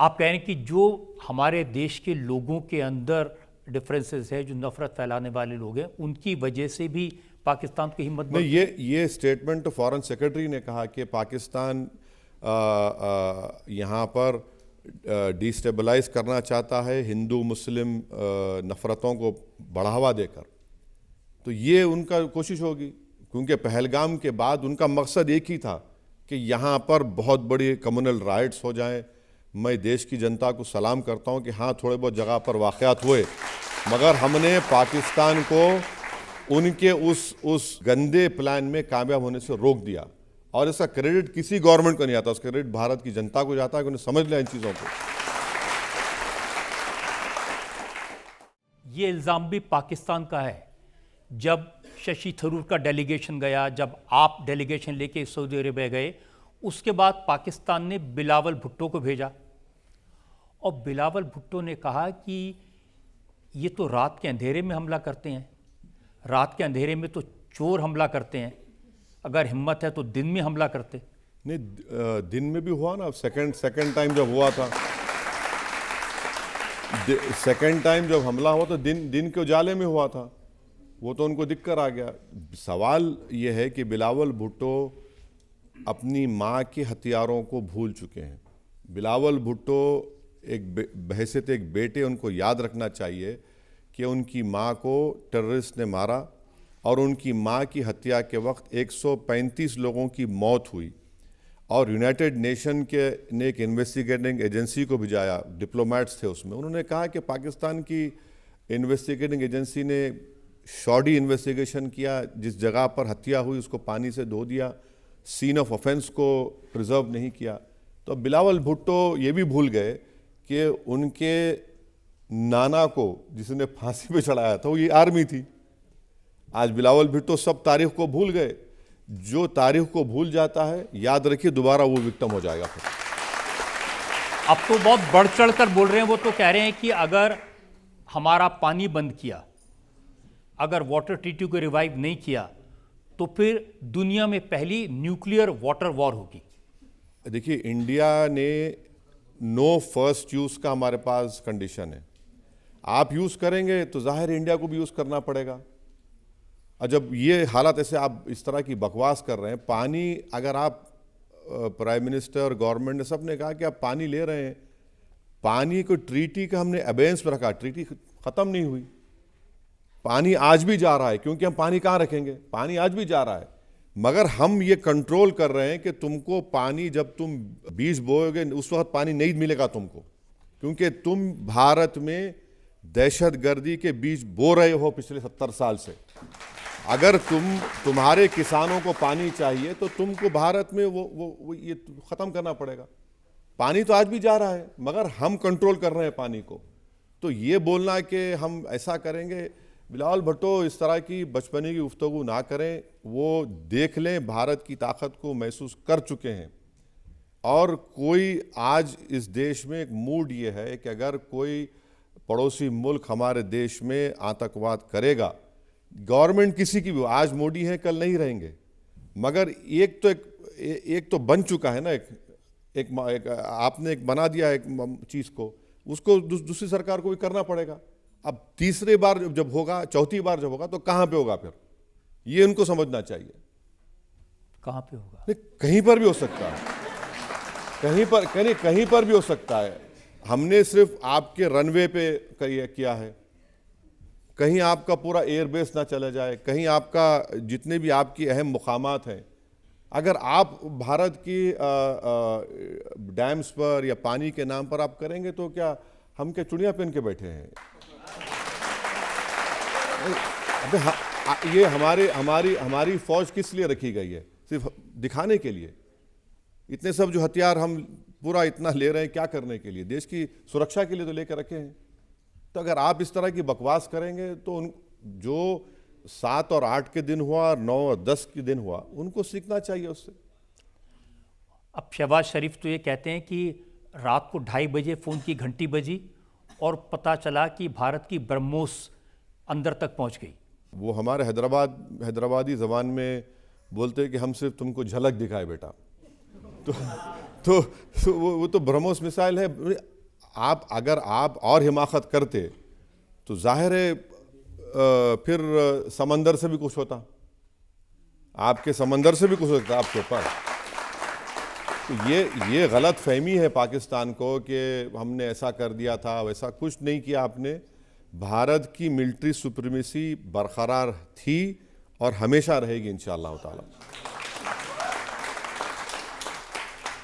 आप कह रहे हैं कि जो हमारे देश के लोगों के अंदर डिफरेंसेस है, जो नफरत फैलाने वाले लोग हैं, उनकी वजह से भी पाकिस्तान की हिम्मत बढ़। नहीं, ये स्टेटमेंट तो फॉरेन सेक्रेटरी ने कहा कि पाकिस्तान यहाँ पर डिस्टेबलाइज करना चाहता है हिंदू मुस्लिम नफ़रतों को बढ़ावा देकर। तो ये उनका कोशिश होगी, क्योंकि पहलगाम के बाद उनका मकसद एक ही था कि यहाँ पर बहुत बड़ी कम्युनल राइट्स हो जाएं। मैं देश की जनता को सलाम करता हूँ कि हाँ, थोड़े बहुत जगह पर वाक़यात हुए, मगर हमने पाकिस्तान को उनके उस गंदे प्लान में कामयाब होने से रोक दिया। और इसका क्रेडिट किसी गवर्नमेंट को नहीं आता, उसका क्रेडिट भारत की जनता को जाता है कि उन्हें समझ लिया इन चीज़ों को। ये इल्ज़ाम भी पाकिस्तान का है। जब शशि थरूर का डेलीगेशन गया, जब आप डेलीगेशन लेके सऊदी अरेबिया गए, उसके बाद पाकिस्तान ने बिलावल भुट्टो को भेजा और बिलावल भुट्टो ने कहा कि ये तो रात के अंधेरे में हमला करते हैं, रात के अंधेरे में तो चोर हमला करते हैं, अगर हिम्मत है तो दिन में हमला करते। नहीं, दिन में भी हुआ ना। सेकंड टाइम जब हुआ था, सेकंड टाइम जब हमला हुआ तो दिन के उजाले में हुआ था, वो तो उनको दिक्कत आ गया। सवाल ये है कि बिलावल भुट्टो अपनी माँ के हथियारों को भूल चुके हैं। बिलावल भुट्टो एक बहैसियत एक बेटे उनको याद रखना चाहिए कि उनकी माँ को टेररिस्ट ने मारा और उनकी माँ की हत्या के वक्त 135 लोगों की मौत हुई और यूनाइटेड नेशन के ने एक इन्वेस्टिगेटिंग एजेंसी को भिजाया, डिप्लोमेट्स थे उसमें। उन्होंने कहा कि पाकिस्तान की इन्वेस्टिगेटिंग एजेंसी ने शॉडी इन्वेस्टिगेशन किया, जिस जगह पर हत्या हुई उसको पानी से धो दिया, सीन ऑफ ऑफेंस को प्रिजर्व नहीं किया। तो बिलावल भुट्टो ये भी भूल गए कि उनके नाना को जिसने फांसी पे चढ़ाया था वो ये आर्मी थी। आज बिलावल भुट्टो सब तारीख को भूल गए। जो तारीख को भूल जाता है, याद रखिए, दोबारा वो विक्टिम हो जाएगा फिर। अब तो बहुत बढ़ चढ़ कर बोल रहे हैं। वो तो कह रहे हैं कि अगर हमारा पानी बंद किया, अगर वाटर ट्रीटी को रिवाइव नहीं किया, तो फिर दुनिया में पहली न्यूक्लियर वाटर वॉर होगी। देखिए, इंडिया ने नो फर्स्ट यूज़ का हमारे पास कंडीशन है। आप यूज़ करेंगे तो जाहिर इंडिया को भी यूज़ करना पड़ेगा। और जब ये हालात ऐसे आप इस तरह की बकवास कर रहे हैं, पानी अगर आप प्राइम मिनिस्टर गवर्नमेंट ने सब ने कहा कि आप पानी ले रहे हैं, पानी को ट्रीटी का हमने अबेंस पर रखा, ट्रीटी ख़त्म नहीं हुई, पानी आज भी जा रहा है। क्योंकि हम पानी कहाँ रखेंगे, पानी आज भी जा रहा है, मगर हम ये कंट्रोल कर रहे हैं कि तुमको पानी जब तुम बीज बोओगे उस वक्त पानी नहीं मिलेगा तुमको, क्योंकि तुम भारत में दहशतगर्दी के बीज बो रहे हो पिछले 70 साल से। अगर तुम्हारे किसानों को पानी चाहिए तो तुमको भारत में वो ये ख़त्म करना पड़ेगा। पानी तो आज भी जा रहा है, मगर हम कंट्रोल कर रहे हैं पानी को। तो ये बोलना कि हम ऐसा करेंगे, बिलावल भुट्टो इस तरह की बचपने की गुफ्तगू ना करें। वो देख लें, भारत की ताकत को महसूस कर चुके हैं। और कोई आज इस देश में एक मूड ये है कि अगर कोई पड़ोसी मुल्क हमारे देश में आतंकवाद करेगा, गवर्नमेंट किसी की भी, आज मोदी है कल नहीं रहेंगे, मगर एक तो बन चुका है ना, एक आपने एक बना दिया एक चीज़ को, उसको दूसरी सरकार को भी करना पड़ेगा। अब तीसरी बार जब होगा, चौथी बार जब होगा, तो कहाँ पे होगा फिर, ये उनको समझना चाहिए। कहाँ पे होगा? नहीं, कहीं पर भी हो सकता है, कहीं पर भी हो सकता है। हमने सिर्फ आपके रनवे पे किया है, कहीं आपका पूरा एयरबेस ना चला जाए, कहीं आपका जितने भी आपकी अहम मुकामात हैं, अगर आप भारत की डैम्स पर या पानी के नाम पर आप करेंगे तो क्या हम क्या चुड़ियाँ पहन के बैठे हैं? ये हमारी फौज किस लिए रखी गई है? सिर्फ दिखाने के लिए। इतने सब जो हथियार हम पूरा इतना ले रहे हैं, क्या करने के लिए? देश की सुरक्षा के लिए तो लेकर रखे हैं। तो अगर आप इस तरह की बकवास करेंगे तो जो 7 और 8 के दिन हुआ और 9 और 10 के दिन हुआ, उनको सीखना चाहिए उससे। अब शहबाज शरीफ तो ये कहते हैं कि रात को 2:30 बजे फ़ोन की घंटी बजी और पता चला कि भारत की ब्रह्मोस अंदर तक पहुंच गई। वो हमारे हैदराबादी ज़बान में बोलते हैं कि हम सिर्फ तुमको झलक दिखाए बेटा। तो वो तो ब्रह्मोस मिसाइल है। आप अगर आप और हिमाकत करते तो जाहिर है फिर समंदर से भी कुछ होता, आपके समंदर से भी कुछ होता आपके ऊपर। तो ये गलत फहमी है पाकिस्तान को कि हमने ऐसा कर दिया था, वैसा कुछ नहीं किया आपने। भारत की मिलिट्री सुप्रीमेसी बरकरार थी और हमेशा रहेगी इंशाअल्लाह ताला।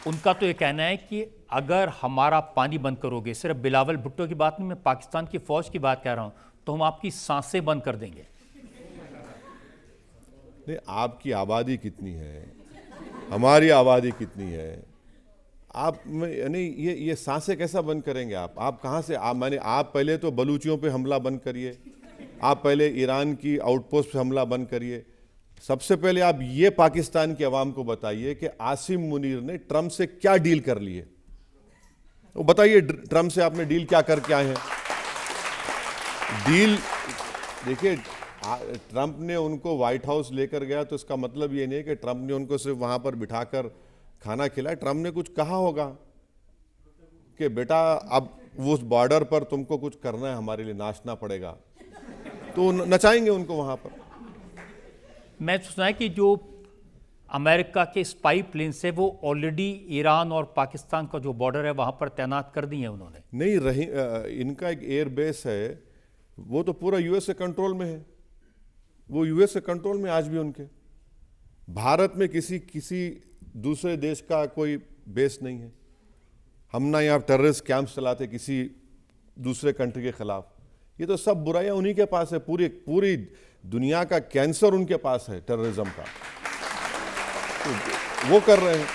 उनका तो ये कहना है कि अगर हमारा पानी बंद करोगे, सिर्फ बिलावल भुट्टो की बात नहीं, मैं पाकिस्तान की फौज की बात कह रहा हूं, तो हम आपकी सांसें बंद कर देंगे। नहीं, आपकी आबादी कितनी है, हमारी आबादी कितनी है, आप नहीं ये सांसें कैसा बंद करेंगे आप कहाँ से आप पहले तो बलूचियों पे हमला बंद करिए, आप पहले ईरान की आउटपोस्ट पे हमला बंद करिए। सबसे पहले आप ये पाकिस्तान की आवाम को बताइए कि आसिम मुनीर ने ट्रंप से क्या डील कर ली है, वो बताइए ट्रंप से आपने डील क्या करके आए हैं। डील देखिए, ट्रंप ने उनको व्हाइट हाउस लेकर गया तो इसका मतलब ये नहीं है कि ट्रंप ने उनको सिर्फ वहां पर बिठाकर खाना खिलाया। ट्रंप ने कुछ कहा होगा कि बेटा अब उस बॉर्डर पर तुमको कुछ करना है, हमारे लिए नाचना पड़ेगा, तो नचाएंगे उनको वहां पर। मैं सुना है कि जो अमेरिका के स्पाई प्लेन से वो ऑलरेडी ईरान और पाकिस्तान का जो बॉर्डर है वहां पर तैनात कर दी है उन्होंने। नहीं रही, इनका एक एयर बेस है, वो तो पूरा यूएस के कंट्रोल में है, वो यूएस के कंट्रोल में आज भी उनके। भारत में किसी दूसरे देश का कोई बेस नहीं है। हम ना यहाँ टेररिस्ट कैंप्स चलाते किसी दूसरे कंट्री के खिलाफ। ये तो सब बुराइयां उन्हीं के पास है, पूरी दुनिया का कैंसर उनके पास है टेररिज्म का, तो वो कर रहे हैं।